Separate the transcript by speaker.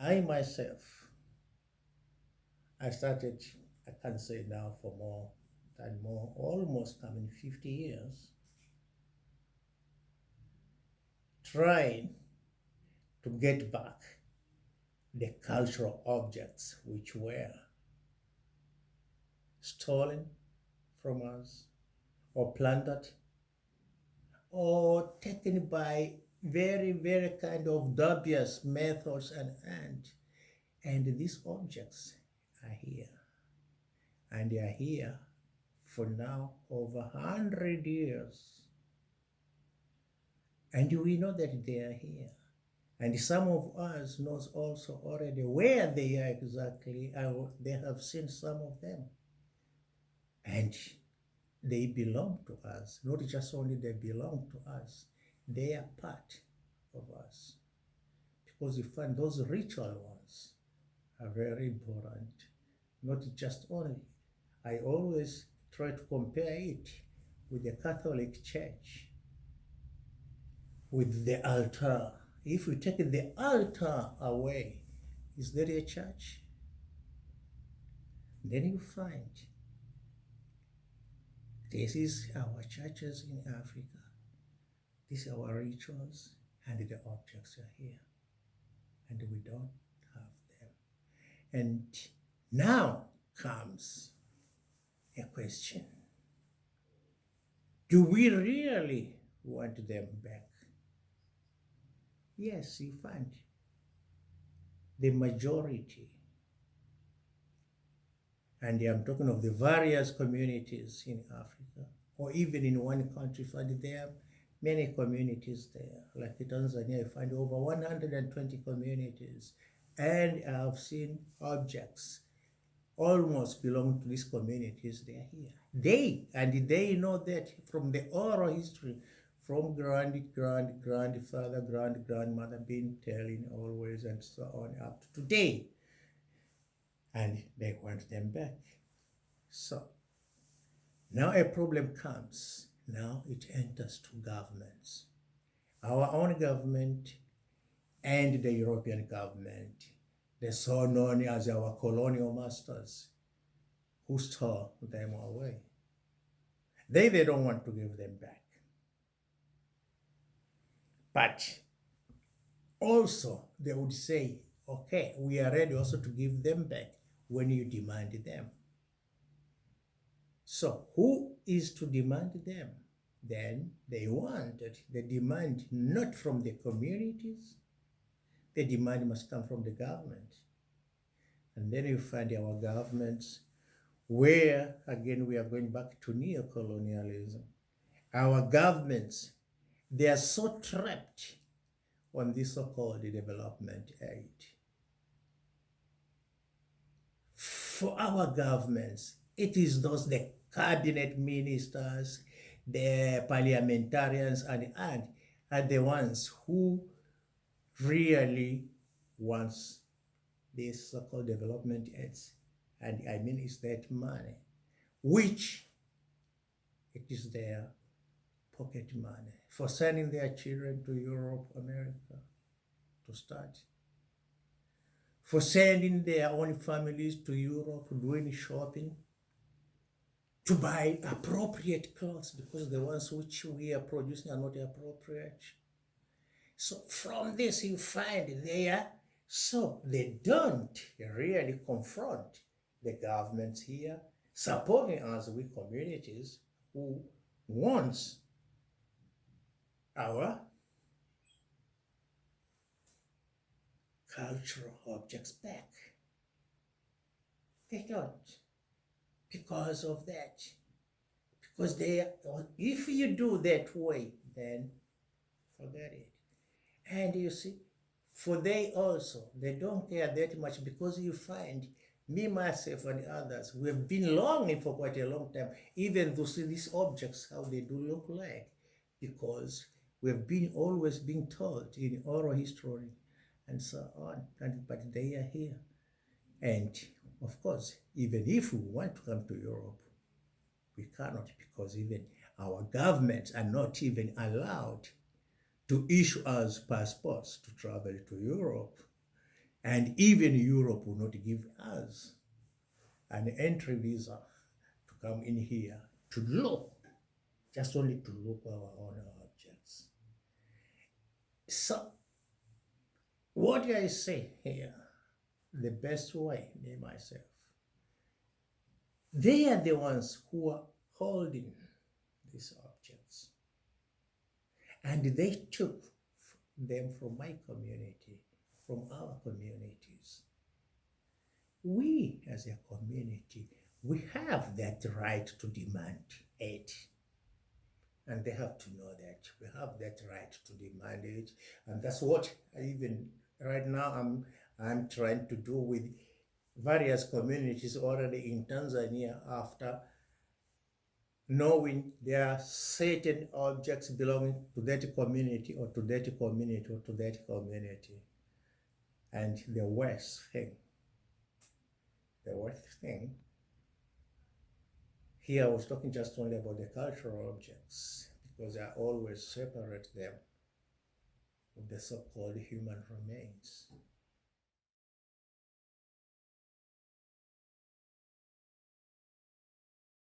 Speaker 1: I myself, I started, I can say now for almost coming 50 years, trying to get back the cultural objects which were stolen from us or plundered or taken by very, very kind of dubious methods and these objects are here. And they are here for now over 100 years. And we know that they are here. And some of us knows also already where they are exactly. They have seen some of them. And they belong to us. Not just only they belong to us, they are part of us. Because you find those ritual ones are very important. Not just only. I always try to compare it with the Catholic Church, with the altar. If we take the altar away, is there a church? Then you find this is our churches in Africa. These are our rituals, and the objects are here. And we don't have them. And now comes a question. Do we really want them back? Yes, you find the majority, and I'm talking of the various communities in Africa, or even in one country, find there are many communities there. Like in Tanzania, I find over 120 communities, and I've seen objects almost belong to these communities. They are here. They know that from the oral history, from grandfather, grandmother, been telling always and so on up to today. And they want them back. So now a problem comes. Now it enters to governments. Our own government and the European government, the so known as our colonial masters, who stole them away. They don't want to give them back. But also they would say, okay, we are ready also to give them back when you demand them. So who is to demand them? Then they demand not from the communities, the demand must come from the government. And then you find our governments where, again, we are going back to neocolonialism. Our governments, they are so trapped on this so-called development aid. For our governments, it is the cabinet ministers, the parliamentarians, and are the ones who really wants this so-called development aids. And I mean, it's that money, which it is their pocket money for sending their children to Europe, America to study, for sending their own families to Europe, doing shopping, to buy appropriate clothes because the ones which we are producing are not appropriate. So from this you find they don't really confront the governments here, supporting us with communities who wants our cultural objects back. They don't, because of that. Because if you do that way, then forget it. And you see, they don't care that much, because you find me, myself, and others, we have been longing for quite a long time, even to see these objects, how they do look like, because we have always been told in oral history and so on, but they are here. And of course, even if we want to come to Europe, we cannot, because even our governments are not even allowed to issue us passports to travel to Europe. And even Europe will not give us an entry visa to come in here to look, just only to look our own objects. So, what do I say here? The best way, me myself. They are the ones who are holding these objects. And they took them from my community, from our communities. We, as a community, we have that right to demand aid. And they have to know that. We have that right to demand it. And that's what I even right now I'm trying to do with various communities already in Tanzania after knowing there are certain objects belonging to that community or to that community or to that community. And the worst thing, here I was talking just only about the cultural objects because I always separate them with the so-called human remains.